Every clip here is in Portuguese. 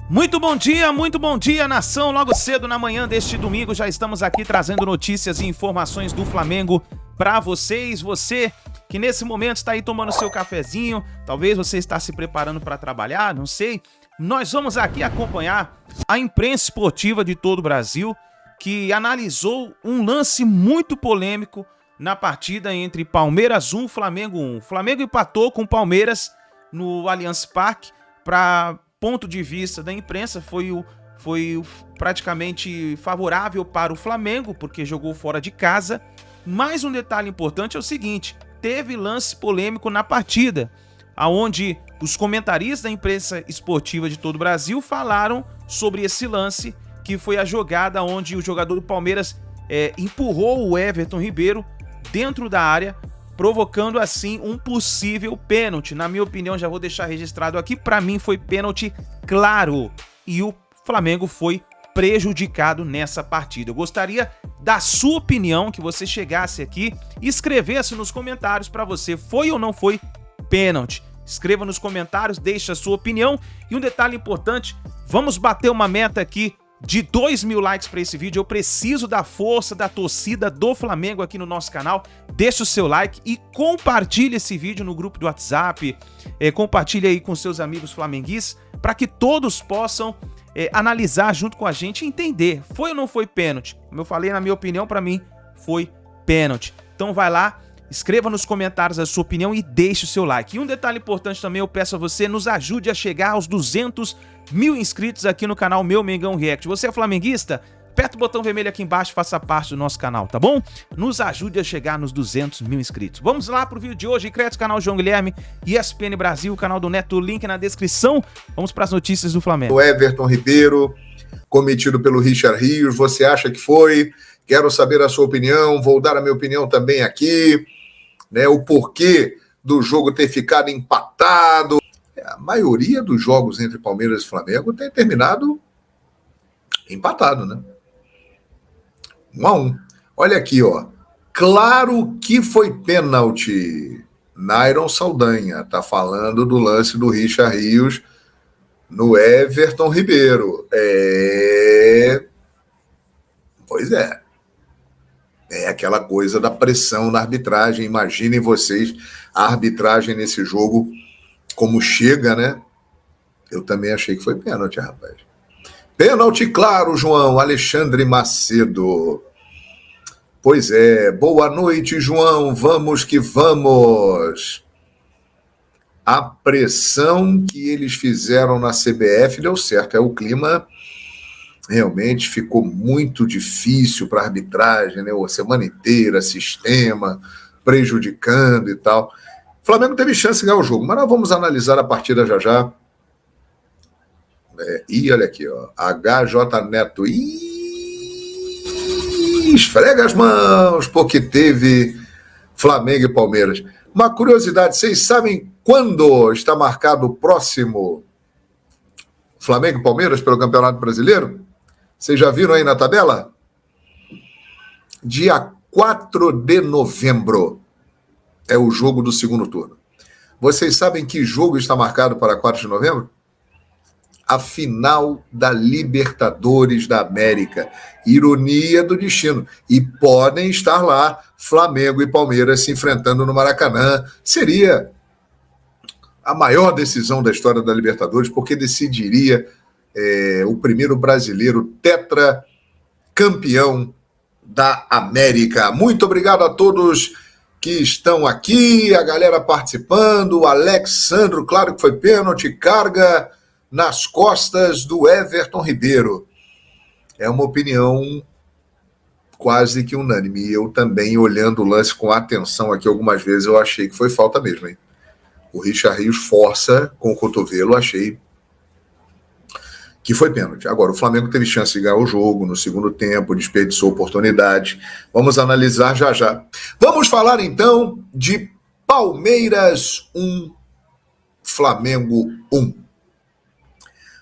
Muito bom dia, nação. Logo cedo na manhã deste domingo já estamos aqui trazendo notícias e informações do Flamengo para vocês. Você que nesse momento está aí tomando seu cafezinho, talvez você está se preparando para trabalhar, não sei. Nós vamos aqui acompanhar a imprensa esportiva de todo o Brasil, que analisou um lance muito polêmico na partida entre Palmeiras 1 e Flamengo 1. O Flamengo empatou com o Palmeiras no Allianz Parque. Para ponto de vista da imprensa, foi praticamente favorável para o Flamengo, porque jogou fora de casa. Mas um detalhe importante é o seguinte: teve lance polêmico na partida, onde os comentaristas da imprensa esportiva de todo o Brasil falaram sobre esse lance, que foi a jogada onde o jogador do Palmeiras empurrou o Everton Ribeiro dentro da área, provocando assim um possível pênalti. Na minha opinião, já vou deixar registrado aqui, para mim foi pênalti claro e o Flamengo foi prejudicado nessa partida. Eu gostaria da sua opinião, que você chegasse aqui e escrevesse nos comentários para você, foi ou não foi pênalti. Escreva nos comentários, deixe a sua opinião. E um detalhe importante, vamos bater uma meta aqui de 2.000 likes para esse vídeo. Eu preciso da força da torcida do Flamengo aqui no nosso canal. Deixa o seu like e compartilhe esse vídeo no grupo do WhatsApp. Compartilhe aí com seus amigos flamenguistas, para que todos possam analisar junto com a gente e entender, foi ou não foi pênalti. Como eu falei, na minha opinião, para mim, foi pênalti. Então vai lá, escreva nos comentários a sua opinião e deixe o seu like. E um detalhe importante também, eu peço a você, nos ajude a chegar aos 200.000 inscritos aqui no canal Meu Mengão React. Você é flamenguista? Aperta o botão vermelho aqui embaixo e faça parte do nosso canal, tá bom? Nos ajude a chegar nos 200.000 inscritos. Vamos lá pro vídeo de hoje. Crédito canal João Guilherme, ESPN Brasil, canal do Neto, link na descrição. Vamos para as notícias do Flamengo. O Everton Ribeiro, cometido pelo Richard Rios, você acha que foi? Quero saber a sua opinião, vou dar a minha opinião também aqui, né? O porquê do jogo ter ficado empatado. A maioria dos jogos entre Palmeiras e Flamengo tem terminado empatado, né? 1-1. Olha aqui, ó. Claro que foi pênalti. Nairon Saldanha tá falando do lance do Richard Rios no Everton Ribeiro. Pois é. É aquela coisa da pressão na arbitragem. Imaginem vocês a arbitragem nesse jogo, como chega, né? Eu também achei que foi pênalti, rapaz. Pênalti claro, João. Alexandre Macedo. Pois é. Boa noite, João. Vamos que vamos. A pressão que eles fizeram na CBF deu certo. O clima realmente ficou muito difícil para a arbitragem, né? A semana inteira, sistema, prejudicando e tal. O Flamengo teve chance de ganhar o jogo, mas nós vamos analisar a partida já já. E olha aqui, ó. HJ Neto. Esfrega as mãos, porque teve Flamengo e Palmeiras. Uma curiosidade, vocês sabem quando está marcado o próximo Flamengo e Palmeiras pelo Campeonato Brasileiro? Vocês já viram aí na tabela? Dia 4 de novembro é o jogo do segundo turno. Vocês sabem que jogo está marcado para 4 de novembro? A final da Libertadores da América. Ironia do destino. E podem estar lá Flamengo e Palmeiras se enfrentando no Maracanã. Seria a maior decisão da história da Libertadores, porque decidiria o primeiro brasileiro tetracampeão da América. Muito obrigado a todos que estão aqui, a galera participando, o Alexandro, claro que foi pênalti, carga nas costas do Everton Ribeiro. É uma opinião quase que unânime. Eu também, olhando o lance com atenção aqui algumas vezes, eu achei que foi falta mesmo, hein? O Richard Rios força com o cotovelo, achei que foi pênalti. Agora, o Flamengo teve chance de ganhar o jogo no segundo tempo, desperdiçou oportunidade. Vamos analisar já já. Vamos falar então de Palmeiras 1, Flamengo 1.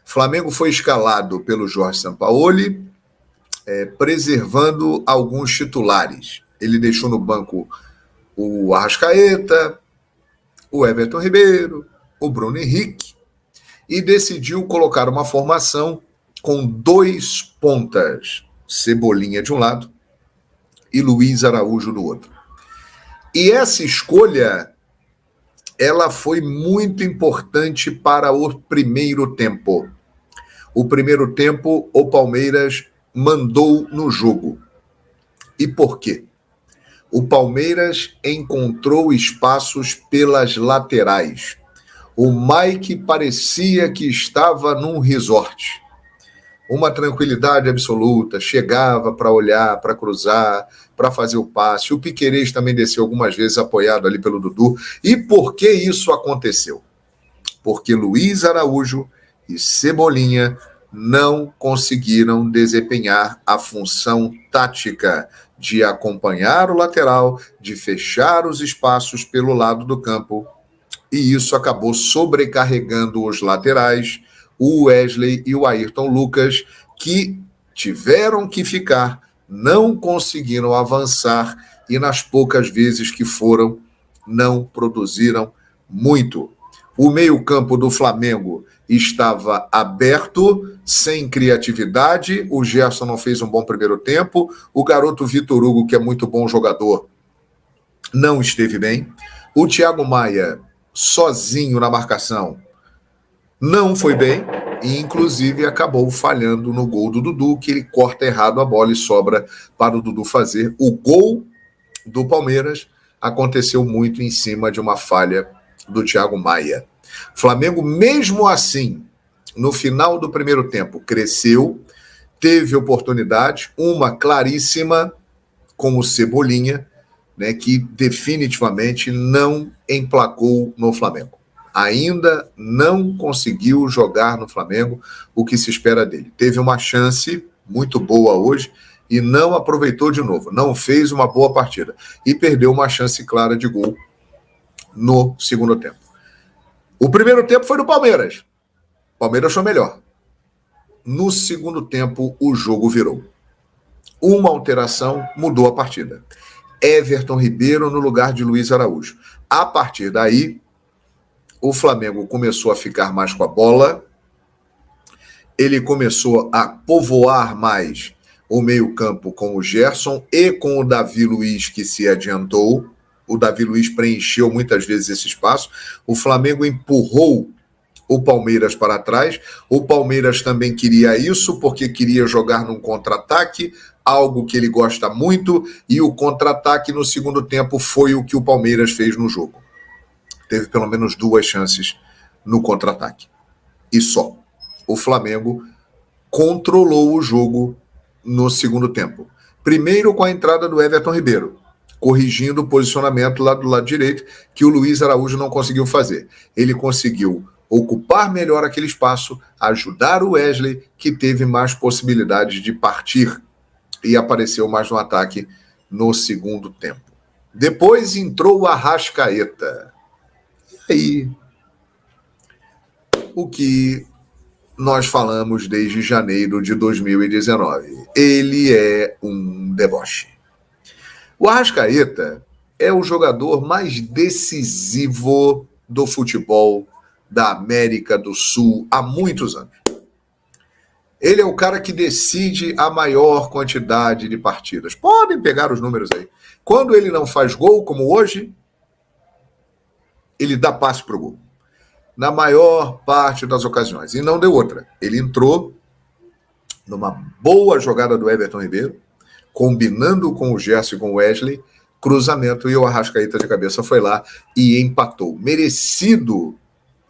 Flamengo foi escalado pelo Jorge Sampaoli, preservando alguns titulares. Ele deixou no banco o Arrascaeta, o Everton Ribeiro, o Bruno Henrique, e decidiu colocar uma formação com 2 pontas, Cebolinha de um lado e Luiz Araújo do outro. E essa escolha, ela foi muito importante para o primeiro tempo. O primeiro tempo, o Palmeiras mandou no jogo. E por quê? O Palmeiras encontrou espaços pelas laterais. O Mike parecia que estava num resort. Uma tranquilidade absoluta, chegava para olhar, para cruzar, para fazer o passe. O Piquerez também desceu algumas vezes apoiado ali pelo Dudu. E por que isso aconteceu? Porque Luiz Araújo e Cebolinha não conseguiram desempenhar a função tática de acompanhar o lateral, de fechar os espaços pelo lado do campo, e isso acabou sobrecarregando os laterais, o Wesley e o Ayrton Lucas, que tiveram que ficar, não conseguiram avançar, e nas poucas vezes que foram, não produziram muito. O meio-campo do Flamengo estava aberto, sem criatividade. O Gerson não fez um bom primeiro tempo. O garoto Vitor Hugo, que é muito bom jogador, não esteve bem. O Thiago Maia, sozinho na marcação, não foi bem. E, inclusive, acabou falhando no gol do Dudu, que ele corta errado a bola e sobra para o Dudu fazer. O gol do Palmeiras aconteceu muito em cima de uma falha do Thiago Maia. Flamengo, mesmo assim, no final do primeiro tempo, cresceu, teve oportunidade, uma claríssima com o Cebolinha, né, que definitivamente não emplacou no Flamengo. Ainda não conseguiu jogar no Flamengo o que se espera dele. Teve uma chance muito boa hoje e não aproveitou de novo. Não fez uma boa partida. E perdeu uma chance clara de gol no segundo tempo. O primeiro tempo foi do Palmeiras. O Palmeiras foi melhor. No segundo tempo, o jogo virou. Uma alteração mudou a partida. Everton Ribeiro no lugar de Luiz Araújo. A partir daí, o Flamengo começou a ficar mais com a bola, ele começou a povoar mais o meio-campo com o Gerson e com o Davi Luiz, que se adiantou. O Davi Luiz preencheu muitas vezes esse espaço. O Flamengo empurrou o Palmeiras para trás. O Palmeiras também queria isso, porque queria jogar num contra-ataque, algo que ele gosta muito, e o contra-ataque no segundo tempo foi o que o Palmeiras fez no jogo. Teve pelo menos 2 chances no contra-ataque. E só. O Flamengo controlou o jogo no segundo tempo. Primeiro com a entrada do Everton Ribeiro, corrigindo o posicionamento lá do lado direito, que o Luiz Araújo não conseguiu fazer. Ele conseguiu ocupar melhor aquele espaço, ajudar o Wesley, que teve mais possibilidades de partir e apareceu mais no ataque no segundo tempo. Depois entrou o Arrascaeta. E aí, o que nós falamos desde janeiro de 2019. Ele é um deboche. O Arrascaeta é o jogador mais decisivo do futebol da América do Sul há muitos anos. Ele é o cara que decide a maior quantidade de partidas. Podem pegar os números aí. Quando ele não faz gol, como hoje, ele dá passe para o gol. Na maior parte das ocasiões. E não deu outra. Ele entrou numa boa jogada do Everton Ribeiro, combinando com o Gerson e com o Wesley, cruzamento, e o Arrascaeta de cabeça foi lá e empatou. Merecido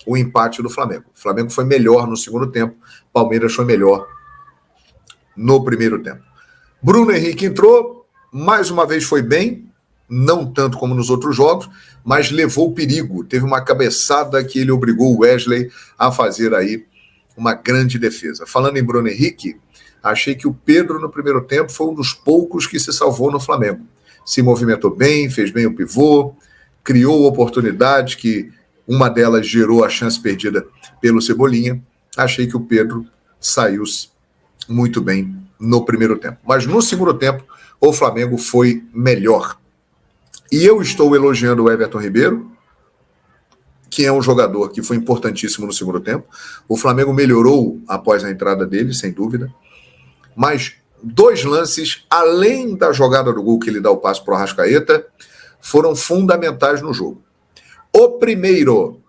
o empate do Flamengo. O Flamengo foi melhor no segundo tempo, Palmeiras foi melhor no primeiro tempo. Bruno Henrique entrou, mais uma vez foi bem, não tanto como nos outros jogos, mas levou perigo. Teve uma cabeçada que ele obrigou o Wesley a fazer aí uma grande defesa. Falando em Bruno Henrique, achei que o Pedro no primeiro tempo foi um dos poucos que se salvou no Flamengo. Se movimentou bem, fez bem o pivô, criou oportunidades que uma delas gerou a chance perdida pelo Cebolinha. Achei que o Pedro saiu muito bem no primeiro tempo. Mas no segundo tempo, o Flamengo foi melhor. E eu estou elogiando o Everton Ribeiro, que é um jogador que foi importantíssimo no segundo tempo. O Flamengo melhorou após a entrada dele, sem dúvida. Mas 2 lances, além da jogada do gol que ele dá o passe para o Arrascaeta, foram fundamentais no jogo. O primeiro,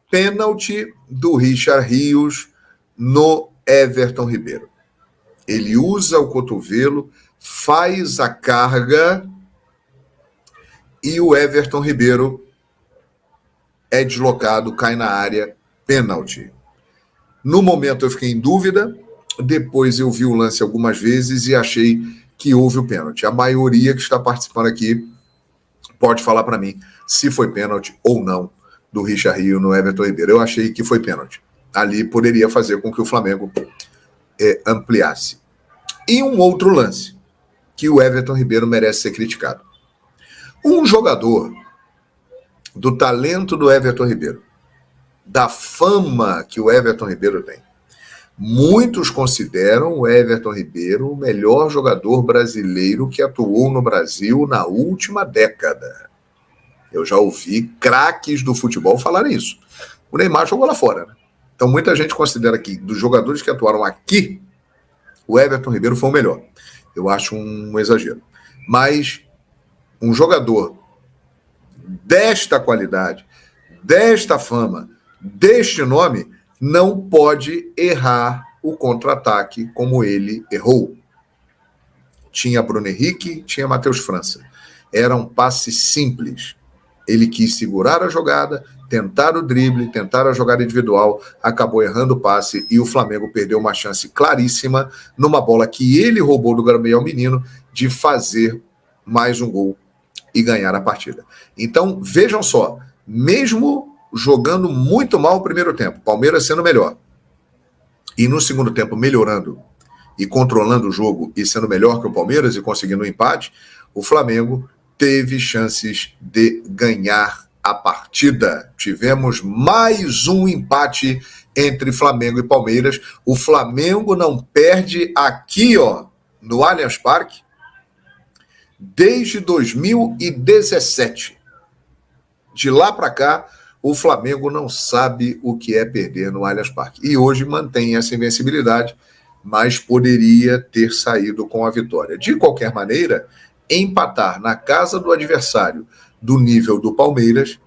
pênalti do Richard Rios no Everton Ribeiro. Ele usa o cotovelo, faz a carga e o Everton Ribeiro é deslocado, cai na área, pênalti. No momento eu fiquei em dúvida, depois eu vi o lance algumas vezes e achei que houve o pênalti. A maioria que está participando aqui pode falar para mim se foi pênalti ou não do Richard Rios no Everton Ribeiro. Eu achei que foi pênalti. Ali poderia fazer com que o Flamengo ampliasse. E um outro lance que o Everton Ribeiro merece ser criticado. Um jogador do talento do Everton Ribeiro, da fama que o Everton Ribeiro tem, muitos consideram o Everton Ribeiro o melhor jogador brasileiro que atuou no Brasil na última década. Eu já ouvi craques do futebol falarem isso. O Neymar jogou lá fora, né? Então muita gente considera que dos jogadores que atuaram aqui, o Everton Ribeiro foi o melhor. Eu acho um exagero. Mas um jogador desta qualidade, desta fama, deste nome, não pode errar o contra-ataque como ele errou. Tinha Bruno Henrique, tinha Matheus França. Era um passe simples. Ele quis segurar a jogada, tentar o drible, tentar a jogada individual, acabou errando o passe e o Flamengo perdeu uma chance claríssima numa bola que ele roubou do Gabriel Menino de fazer mais um gol e ganhar a partida. Então, vejam só, mesmo jogando muito mal o primeiro tempo, Palmeiras sendo melhor, e no segundo tempo melhorando e controlando o jogo e sendo melhor que o Palmeiras e conseguindo um empate, o Flamengo teve chances de ganhar a partida. Tivemos mais um empate entre Flamengo e Palmeiras. O Flamengo não perde aqui, no Allianz Parque, desde 2017. De lá para cá, o Flamengo não sabe o que é perder no Allianz Parque. E hoje mantém essa invencibilidade, mas poderia ter saído com a vitória. De qualquer maneira, empatar na casa do adversário do nível do Palmeiras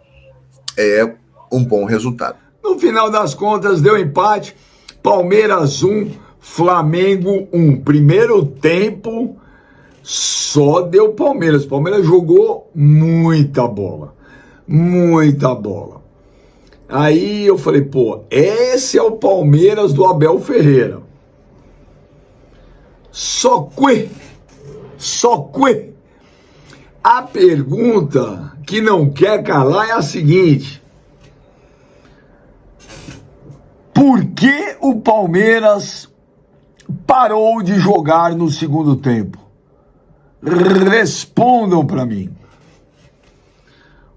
é um bom resultado. No final das contas, deu empate. Palmeiras 1, Flamengo 1. Primeiro tempo, só deu Palmeiras. Palmeiras jogou muita bola. Muita bola. Aí eu falei, esse é o Palmeiras do Abel Ferreira. Só que a pergunta que não quer calar é a seguinte: por que o Palmeiras parou de jogar no segundo tempo? Respondam para mim.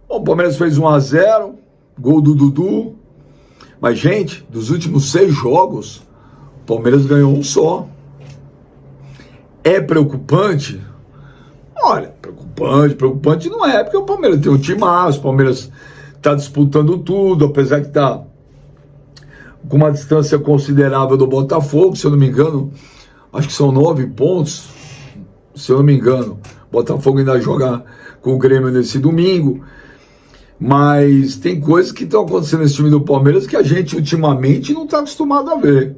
O Palmeiras fez 1-0, gol do Dudu, mas, gente, dos últimos 6 jogos, o Palmeiras ganhou um só. É preocupante? Olha, preocupante não é, porque o Palmeiras tem um timaço, o Palmeiras está disputando tudo, apesar que está com uma distância considerável do Botafogo, se eu não me engano, acho que são 9 pontos, se eu não me engano. O Botafogo ainda joga com o Grêmio nesse domingo, mas tem coisas que estão acontecendo nesse time do Palmeiras que a gente ultimamente não está acostumado a ver,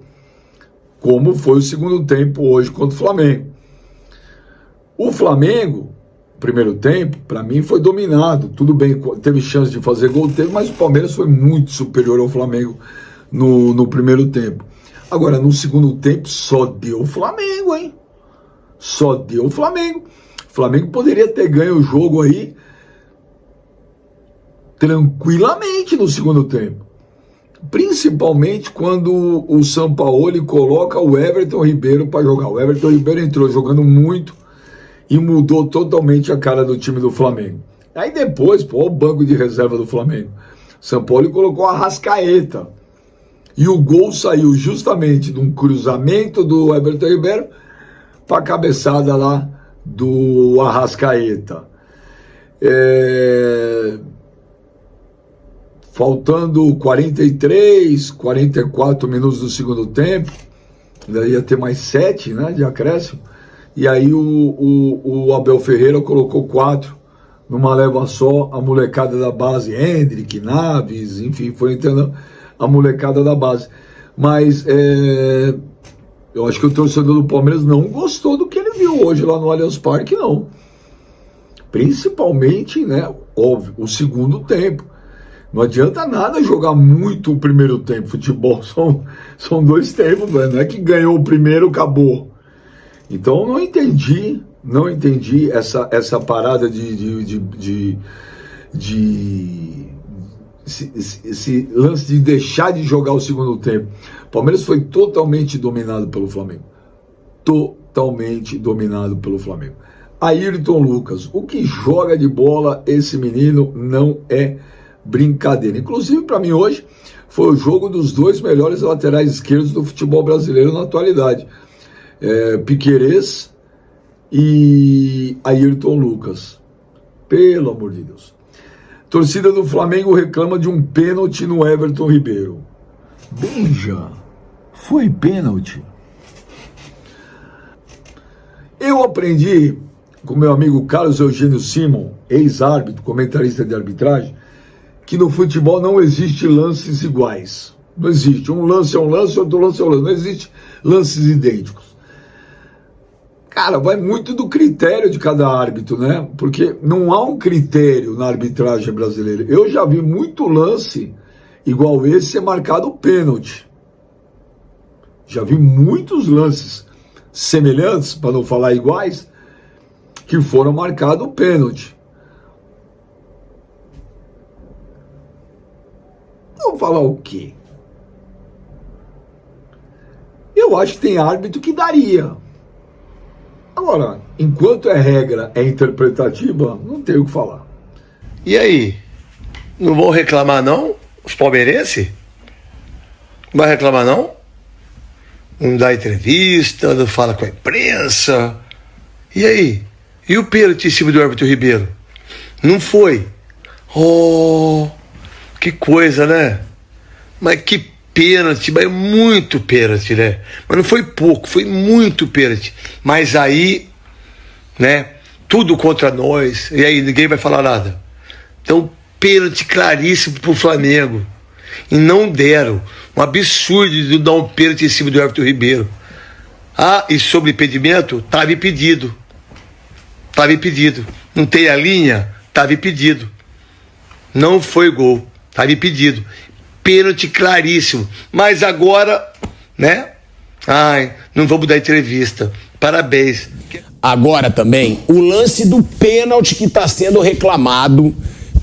como foi o segundo tempo hoje contra o Flamengo. O Flamengo, primeiro tempo, para mim foi dominado. Tudo bem, teve chance de fazer gol, mas o Palmeiras foi muito superior ao Flamengo no primeiro tempo. Agora, no segundo tempo, só deu o Flamengo, hein? Só deu o Flamengo. O Flamengo poderia ter ganho o jogo aí tranquilamente no segundo tempo. Principalmente quando o Sampaoli coloca o Everton Ribeiro para jogar. O Everton Ribeiro entrou jogando muito e mudou totalmente a cara do time do Flamengo. Aí depois, o banco de reserva do Flamengo, Sampaoli colocou a Arrascaeta. E o gol saiu justamente de um cruzamento do Everton Ribeiro para a cabeçada lá do Arrascaeta. faltando 43, 44 minutos do segundo tempo, ainda ia ter mais 7, né, de acréscimo, e aí o Abel Ferreira colocou 4 numa leva só, a molecada da base, Hendrick, Naves, enfim, foi entrando a molecada da base. Mas eu acho que o torcedor do Palmeiras não gostou do que ele viu hoje lá no Allianz Parque, não. Principalmente, né, óbvio, o segundo tempo. Não adianta nada jogar muito o primeiro tempo. Futebol são 2 tempos, velho. Não é que ganhou o primeiro, acabou. Então não entendi essa parada esse lance de deixar de jogar o segundo tempo. O Palmeiras foi totalmente dominado pelo Flamengo. Totalmente dominado pelo Flamengo. Ayrton Lucas, o que joga de bola esse menino não é brincadeira. Inclusive, para mim, hoje foi o jogo dos 2 melhores laterais esquerdos do futebol brasileiro na atualidade. Piquerez e Ayrton Lucas. Pelo amor de Deus. Torcida do Flamengo reclama de um pênalti no Everton Ribeiro. Beija, foi pênalti. Eu aprendi com meu amigo Carlos Eugênio Simon, ex-árbitro, comentarista de arbitragem, que no futebol não existe lances iguais. Não existe. Um lance é um lance, outro lance é um lance. Não existe lances idênticos. Cara, vai muito do critério de cada árbitro, né? Porque não há um critério na arbitragem brasileira. Eu já vi muito lance igual esse ser marcado pênalti. Já vi muitos lances semelhantes, para não falar iguais, que foram marcados pênalti. Vou falar o quê? Eu acho que tem árbitro que daria. Agora, enquanto é regra, é interpretativa, não tem o que falar. E aí? Não vão reclamar não? Os palmeirenses? Não vai reclamar não? Não dá entrevista, não fala com a imprensa. E aí? E o pênalti em cima do Everton Ribeiro? Não foi? Oh, que coisa, né? Mas que pênalti, mas muito pênalti, né? Mas não foi pouco, foi muito pênalti. Mas aí, né? Tudo contra nós. E aí, ninguém vai falar nada. Então, pênalti claríssimo pro Flamengo. E não deram. Um absurdo de dar um pênalti em cima do Everton Ribeiro. Ah, e sobre impedimento? Estava impedido. Estava impedido. Não tem a linha? Estava impedido. Não foi gol. Estava impedido. Pênalti claríssimo. Mas agora, né? Ai, não vamos dar entrevista. Parabéns. Agora também, o lance do pênalti que está sendo reclamado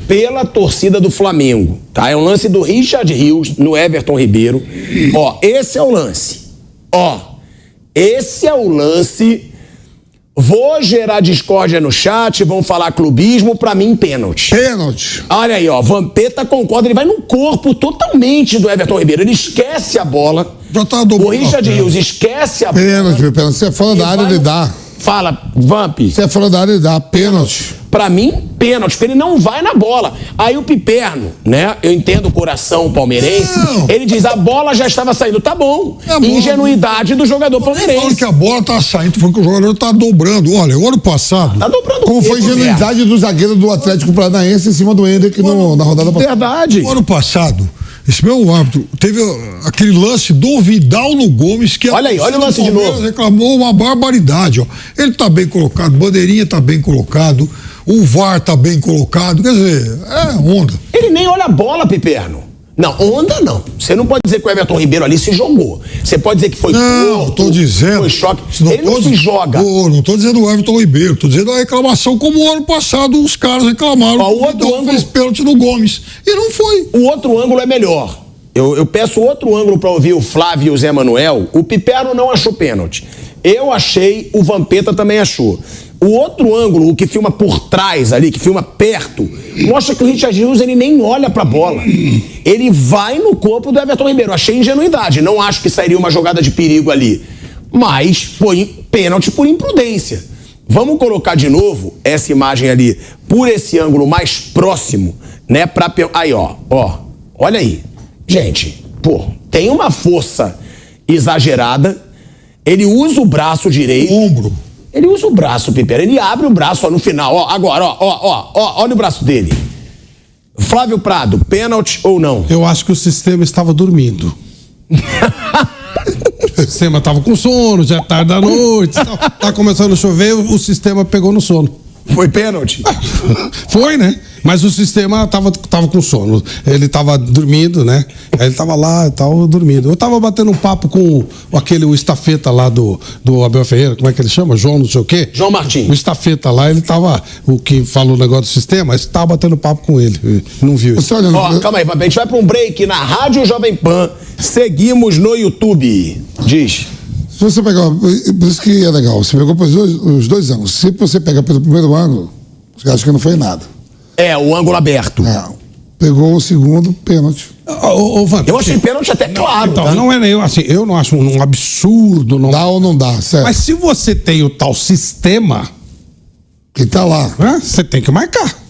pela torcida do Flamengo, tá? É um lance do Richard Rios no Everton Ribeiro. Ó, esse é o lance. Ó, esse é o lance. Vou gerar discórdia no chat, vão falar clubismo, pra mim pênalti. Pênalti. Olha aí, ó, Vampeta concorda, ele vai no corpo totalmente do Everton Ribeiro, ele esquece a bola. Já tá o Richard Rios esquece a bola. Pênalti. Você é fã da área, ele dá. Fala, Vamp. Você é fora da área, ele dá pênalti. Pra mim, pênalti, porque ele não vai na bola. Aí o Piperno, né? Eu entendo o coração palmeirense. Não. Ele diz, a bola já estava saindo. Tá bom. Ingenuidade do jogador palmeirense. Falando que a bola tá saindo, foi que o jogador tá dobrando. Olha, o ano passado. Tá dobrando. Como foi a ingenuidade do zagueiro do Atlético Paranaense em cima do Hendrick na rodada passada. Verdade. O ano passado, esse meu árbitro, teve aquele lance do Vidal no Gomes, que olha aí, olha o lance de novo. Reclamou uma barbaridade, ó. Ele tá bem colocado, bandeirinha tá bem colocado, o VAR tá bem colocado, quer dizer, é onda. Ele nem olha a bola, Piperno. Não, onda não. Você não pode dizer que o Everton Ribeiro ali se jogou. Você pode dizer que foi não, tô dizendo. Foi choque. Ele não se joga. Não tô dizendo o Everton Ribeiro, tô dizendo a reclamação como o ano passado os caras reclamaram. O outro ângulo fez pênalti no Gomes. E não foi. O outro ângulo é melhor. Eu peço outro ângulo para ouvir o Flávio e o Zé Manuel. O Piperno não achou pênalti. Eu achei, o Vampeta também achou. O outro ângulo, o que filma por trás ali, que filma perto, mostra que o Richard Rios ele nem olha pra bola. Ele vai no corpo do Everton Ribeiro. Achei ingenuidade. Não acho que sairia uma jogada de perigo ali. Mas foi pênalti por imprudência. Vamos colocar de novo essa imagem ali por esse ângulo mais próximo, né? Aí, ó. olha aí. Gente, pô, tem uma força exagerada. Ele usa o braço direito. O ombro. Ele usa o braço, Pipera. Ele abre o braço, ó, no final. Ó, agora, olha o braço dele. Flávio Prado, pênalti ou não? Eu acho que o sistema estava dormindo. O sistema estava com sono, já é tarde da noite. Tá começando a chover, o sistema pegou no sono. Foi pênalti? Foi, né? Mas o sistema tava com sono. Ele tava dormindo, né? Aí ele tava lá e tal, dormindo. Eu tava batendo um papo com o estafeta lá do Abel Ferreira, como é que ele chama? João não sei o quê? João Martins. O estafeta lá, ele tava, o que falou o negócio do sistema, mas tava batendo papo com ele. Não viu isso. Ó, calma aí, a gente vai pra um break na Rádio Jovem Pan. Seguimos no YouTube. Diz. Se você pegar, por isso que é legal, você pegou os dois ângulos. Se você pegar pelo primeiro ângulo, você acha que não foi nada. É, o ângulo aberto. Pegou o segundo, pênalti. Eu achei pênalti até claro. Então, tá? não é nem assim, eu não acho um absurdo. Não... Dá ou não dá, certo? Mas se você tem o tal sistema, que tá lá, né, você tem que marcar.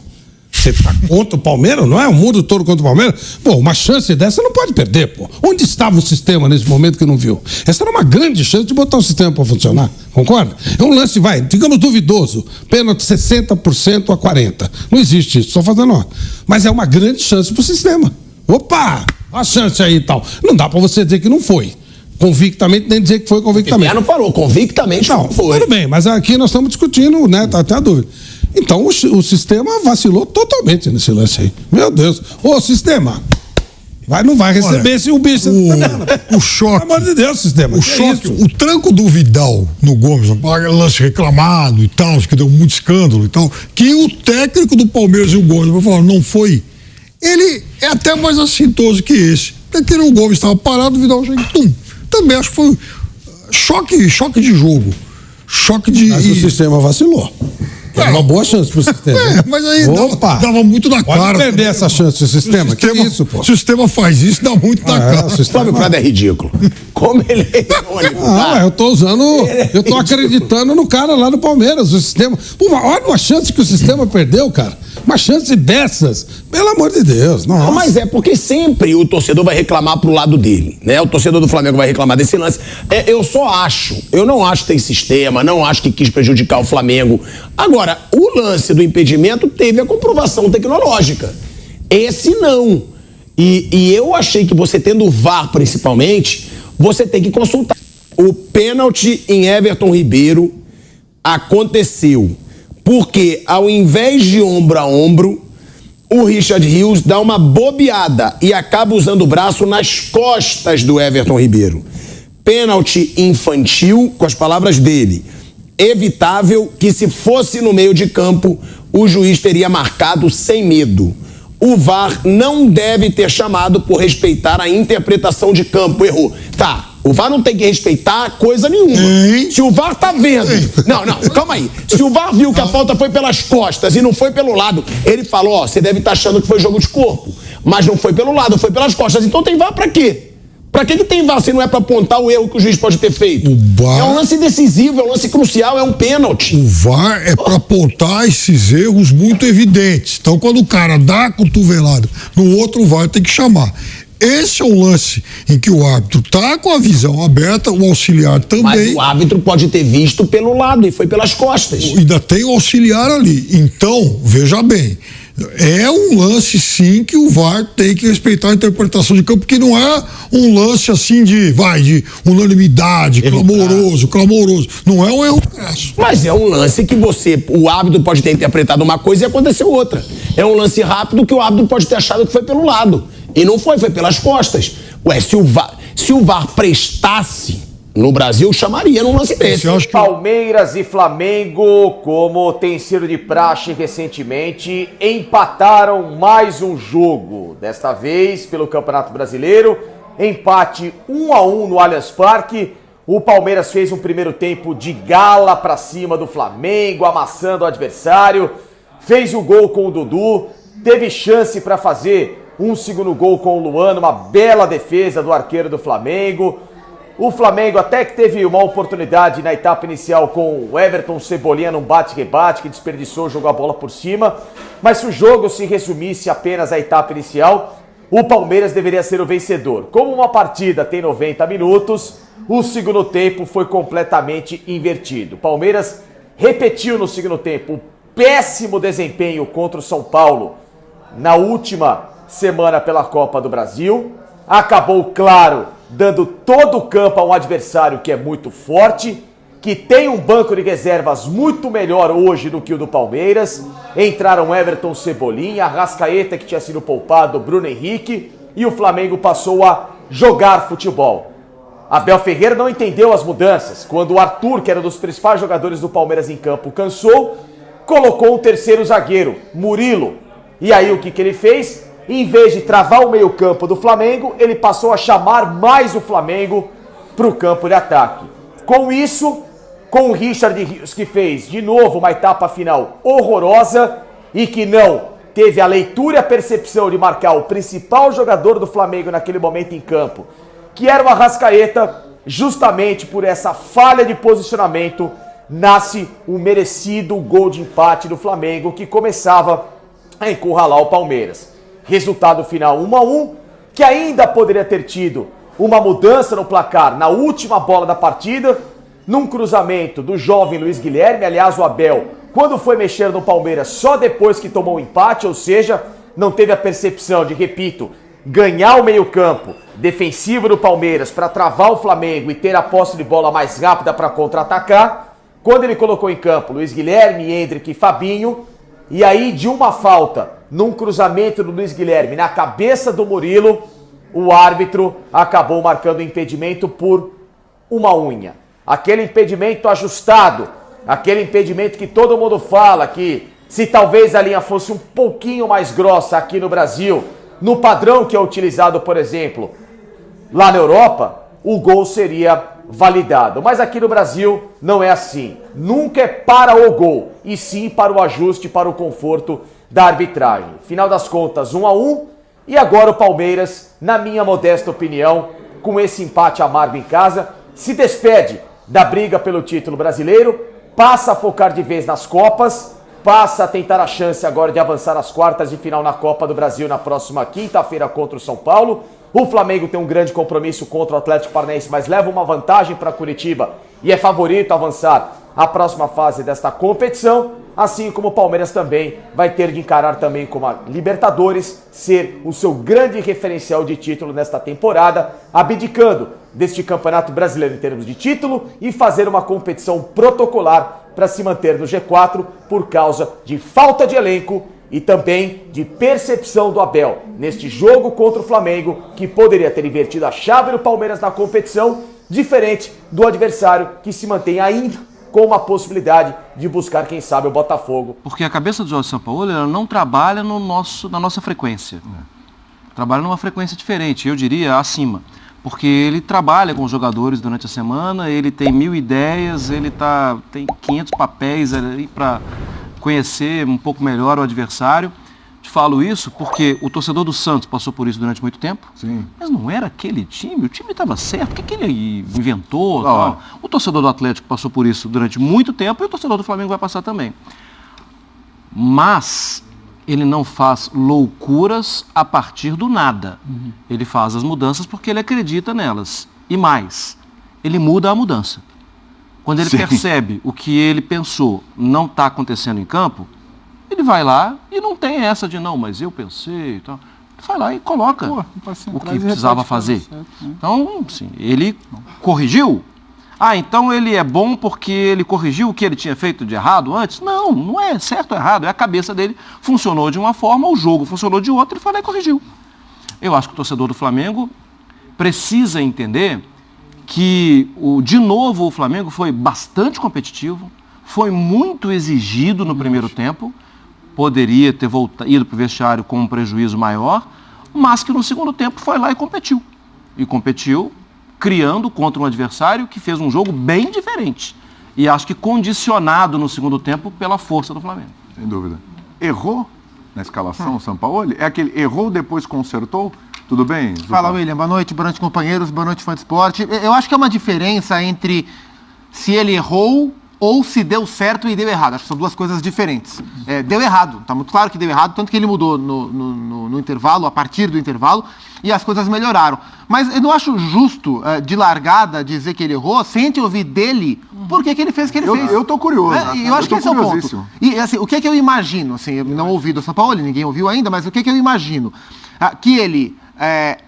Você tá contra o Palmeiras, não é? O mundo todo contra o Palmeiras. Pô, uma chance dessa não pode perder, pô. Onde estava o sistema nesse momento que não viu? Essa era uma grande chance de botar o sistema para funcionar, concorda? É um lance, digamos, duvidoso. Pênalti 60% a 40%. Não existe isso, só fazendo ó. Mas é uma grande chance pro sistema. Opa! A chance aí e tal. Não dá para você dizer que não foi. Convictamente, nem dizer que foi convictamente. O não falou, convictamente não foi. Tudo bem, mas aqui nós estamos discutindo, né? Tá até a dúvida. Então o sistema vacilou totalmente nesse lance aí. Meu Deus. Ô, sistema, não vai receber o bicho. O choque. Pelo amor de Deus, sistema. O choque, o tranco do Vidal no Gomes, lance reclamado e tal, que deu muito escândalo e tal, que o técnico do Palmeiras e o Gomes falaram, não foi. Ele é até mais assintoso que esse. Porque o Gomes estava parado, o Vidal chega e tum. Também acho que foi choque de jogo. Choque de. Mas o sistema vacilou. Era uma boa chance pro sistema. Mas aí dava muito na cara. Pode perder essa chance do sistema. Que isso, pô? O sistema faz isso, dá muito na cara. O Flávio Prado é ridículo. Como ele é irônico. Eu tô acreditando no cara lá no Palmeiras, o sistema. Pô, olha uma chance que o sistema perdeu, cara. Uma chance dessas. Pelo amor de Deus. Não, mas é porque sempre o torcedor vai reclamar pro lado dele, né? O torcedor do Flamengo vai reclamar desse lance. Eu não acho que tem sistema, não acho que quis prejudicar o Flamengo. Agora, o lance do impedimento teve a comprovação tecnológica. Esse não. E eu achei que você tendo o VAR principalmente, você tem que consultar. O pênalti em Everton Ribeiro aconteceu porque, ao invés de ombro a ombro, o Richard Rios dá uma bobeada e acaba usando o braço nas costas do Everton Ribeiro. Pênalti infantil, com as palavras dele. Evitável que, se fosse no meio de campo, o juiz teria marcado sem medo. O VAR não deve ter chamado por respeitar a interpretação de campo. Errou. Tá. O VAR não tem que respeitar coisa nenhuma. Se o VAR tá vendo... Não, calma aí. Se o VAR viu que a falta foi pelas costas e não foi pelo lado, ele falou, você deve estar achando que foi jogo de corpo. Mas não foi pelo lado, foi pelas costas. Então tem VAR pra quê? Pra que tem VAR se não é pra apontar o erro que o juiz pode ter feito? É um lance decisivo, é um lance crucial, é um pênalti. O VAR é pra apontar esses erros muito evidentes. Então quando o cara dá a cotovelada no outro, o VAR tem que chamar. Esse é um lance em que o árbitro tá com a visão aberta, o auxiliar também. Mas o árbitro pode ter visto pelo lado e foi pelas costas. Ainda tem o auxiliar ali. Então, veja bem, é um lance sim que o VAR tem que respeitar a interpretação de campo, porque não é um lance assim de unanimidade, clamoroso. Não é um erro crasso. Mas é um lance que o árbitro pode ter interpretado uma coisa e aconteceu outra. É um lance rápido que o árbitro pode ter achado que foi pelo lado. E não foi pelas costas. Ué, se o VAR prestasse no Brasil, chamaria num lance desse. Palmeiras e Flamengo, como tem sido de praxe recentemente, empataram mais um jogo. Desta vez, pelo Campeonato Brasileiro, empate 1-1 no Allianz Parque. O Palmeiras fez um primeiro tempo de gala pra cima do Flamengo, amassando o adversário. Fez o gol com o Dudu, teve chance para fazer um segundo gol com o Luan, uma bela defesa do arqueiro do Flamengo. O Flamengo até que teve uma oportunidade na etapa inicial com o Everton Cebolinha num bate-rebate, que desperdiçou, jogou a bola por cima. Mas se o jogo se resumisse apenas à etapa inicial, o Palmeiras deveria ser o vencedor. Como uma partida tem 90 minutos, o segundo tempo foi completamente invertido. O Palmeiras repetiu no segundo tempo o péssimo desempenho contra o São Paulo na última semana pela Copa do Brasil. Acabou, claro, dando todo o campo a um adversário que é muito forte, que tem um banco de reservas muito melhor hoje do que o do Palmeiras. Entraram Everton, Cebolinha, Arrascaeta, que tinha sido poupado, Bruno Henrique, e o Flamengo passou a jogar futebol. Abel Ferreira não entendeu as mudanças. Quando o Arthur, que era um dos principais jogadores do Palmeiras em campo, cansou, colocou um terceiro zagueiro, Murilo. E aí o que ele fez? Em vez de travar o meio-campo do Flamengo, ele passou a chamar mais o Flamengo para o campo de ataque. Com isso, com o Richard Rios, que fez de novo uma etapa final horrorosa e que não teve a leitura e a percepção de marcar o principal jogador do Flamengo naquele momento em campo, que era o Arrascaeta, justamente por essa falha de posicionamento, nasce o merecido gol de empate do Flamengo, que começava a encurralar o Palmeiras. Resultado final 1-1, que ainda poderia ter tido uma mudança no placar na última bola da partida, num cruzamento do jovem Luiz Guilherme. Aliás, o Abel, quando foi mexer no Palmeiras, só depois que tomou o empate, ou seja, não teve a percepção de, repito, ganhar o meio-campo defensivo do Palmeiras para travar o Flamengo e ter a posse de bola mais rápida para contra-atacar. Quando ele colocou em campo Luiz Guilherme, Endrick e Fabinho, e aí de uma falta, num cruzamento do Luiz Guilherme na cabeça do Murilo, o árbitro acabou marcando o impedimento por uma unha. Aquele impedimento ajustado, aquele impedimento que todo mundo fala que se talvez a linha fosse um pouquinho mais grossa aqui no Brasil, no padrão que é utilizado, por exemplo, lá na Europa, o gol seria validado. Mas aqui no Brasil não é assim. Nunca é para o gol, e sim para o ajuste, para o conforto da arbitragem. Final das contas, 1-1, e agora o Palmeiras, na minha modesta opinião, com esse empate amargo em casa, se despede da briga pelo título brasileiro, passa a focar de vez nas Copas, passa a tentar a chance agora de avançar às quartas de final na Copa do Brasil na próxima quinta-feira contra o São Paulo. O Flamengo tem um grande compromisso contra o Atlético Paranaense, mas leva uma vantagem para Curitiba e é favorito a avançar à próxima fase desta competição, assim como o Palmeiras também vai ter de encarar também como a Libertadores, ser o seu grande referencial de título nesta temporada, abdicando deste Campeonato Brasileiro em termos de título e fazer uma competição protocolar para se manter no G4 por causa de falta de elenco e também de percepção do Abel neste jogo contra o Flamengo, que poderia ter invertido a chave do Palmeiras na competição, diferente do adversário que se mantém ainda com uma possibilidade de buscar, quem sabe, o Botafogo. Porque a cabeça do Jorge Sampaoli, ela não trabalha na nossa frequência. Trabalha numa frequência diferente, eu diria acima. Porque ele trabalha com os jogadores durante a semana, ele tem 1000 ideias, ele tem 500 papéis ali para conhecer um pouco melhor o adversário. Te falo isso porque o torcedor do Santos passou por isso durante muito tempo. Sim. Mas não era aquele time, o time estava certo. O que ele inventou? Tal? O torcedor do Atlético passou por isso durante muito tempo e o torcedor do Flamengo vai passar também. Mas ele não faz loucuras a partir do nada. Ele faz as mudanças porque ele acredita nelas. E mais, ele muda a mudança. Quando ele percebe o que ele pensou não está acontecendo em campo, ele vai lá e não tem essa de não, mas eu pensei e tal. Ele vai lá e coloca o que precisava fazer. Então, sim, ele corrigiu. Ah, então ele é bom porque ele corrigiu o que ele tinha feito de errado antes? Não, não é certo ou errado. É a cabeça dele funcionou de uma forma, o jogo funcionou de outra, ele foi lá e corrigiu. Eu acho que o torcedor do Flamengo precisa entender que, de novo, o Flamengo foi bastante competitivo, foi muito exigido no primeiro tempo, poderia ter ido para o vestiário com um prejuízo maior, mas que no segundo tempo foi lá e competiu. E competiu criando contra um adversário que fez um jogo bem diferente. E acho que condicionado no segundo tempo pela força do Flamengo. Sem dúvida. Errou na escalação o Sampaoli? É aquele errou, depois consertou? Tudo bem? Fala, William. Boa noite, companheiros, boa noite, fã de esporte. Eu acho que é uma diferença entre se ele errou ou se deu certo e deu errado. Acho que são duas coisas diferentes. Deu errado, tá muito claro que deu errado, tanto que ele mudou no intervalo, a partir do intervalo, e as coisas melhoraram. Mas eu não acho justo, de largada, dizer que ele errou, sem te ouvir dele, por que ele fez o que ele fez. Eu tô curioso. Eu acho que esse é o ponto. E assim, o que é que eu imagino? Assim, eu não ouvi do São Paulo, ninguém ouviu ainda, mas o que é que eu imagino? Que ele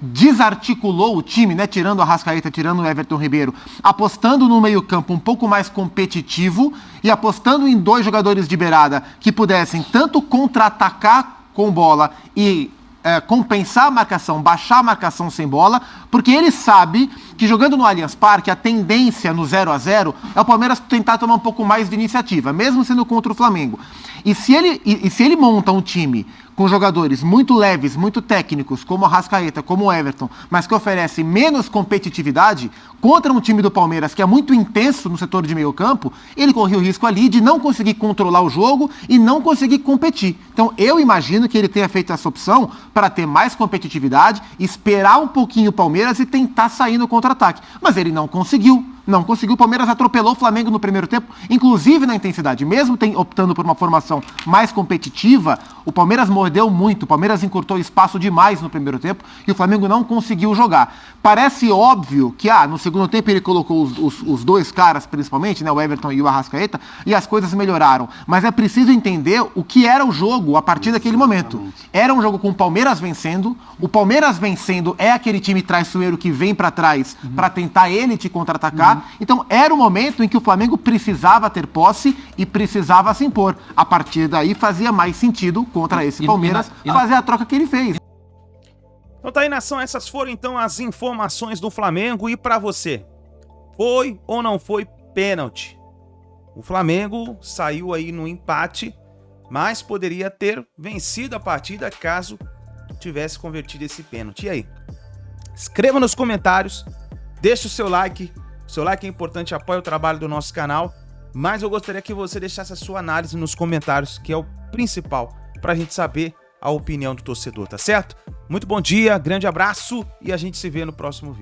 desarticulou o time, né, tirando o Arrascaeta, tirando o Everton Ribeiro, apostando no meio-campo um pouco mais competitivo e apostando em 2 jogadores de beirada que pudessem tanto contra-atacar com bola e compensar a marcação, baixar a marcação sem bola, porque ele sabe que jogando no Allianz Parque, a tendência no 0-0 é o Palmeiras tentar tomar um pouco mais de iniciativa, mesmo sendo contra o Flamengo. E se ele monta um time com jogadores muito leves, muito técnicos, como o Arrascaeta, como o Everton, mas que oferecem menos competitividade, contra um time do Palmeiras que é muito intenso no setor de meio campo, ele corria o risco ali de não conseguir controlar o jogo e não conseguir competir. Então eu imagino que ele tenha feito essa opção para ter mais competitividade, esperar um pouquinho o Palmeiras e tentar sair no contra-ataque. Mas ele não conseguiu. Não conseguiu, o Palmeiras atropelou o Flamengo no primeiro tempo, inclusive na intensidade. Mesmo optando por uma formação mais competitiva, o Palmeiras mordeu muito, o Palmeiras encurtou espaço demais no primeiro tempo e o Flamengo não conseguiu jogar. Parece óbvio que no segundo tempo ele colocou os 2 caras, principalmente, né, o Everton e o Arrascaeta, e as coisas melhoraram. Mas é preciso entender o que era o jogo a partir daquele momento. Era um jogo com o Palmeiras vencendo, o Palmeiras vencendo é aquele time traiçoeiro que vem para trás para tentar ele te contra-atacar. Então era o momento em que o Flamengo precisava ter posse e precisava se impor. A partir daí fazia mais sentido contra esse Palmeiras fazer a troca que ele fez. Então tá aí, nação, essas foram então as informações do Flamengo. E pra você, foi ou não foi pênalti? O Flamengo saiu aí no empate, mas poderia ter vencido a partida caso tivesse convertido esse pênalti. E aí? Escreva nos comentários, deixe o seu like. O seu like é importante, apoia o trabalho do nosso canal, mas eu gostaria que você deixasse a sua análise nos comentários, que é o principal pra gente saber a opinião do torcedor, tá certo? Muito bom dia, grande abraço e a gente se vê no próximo vídeo.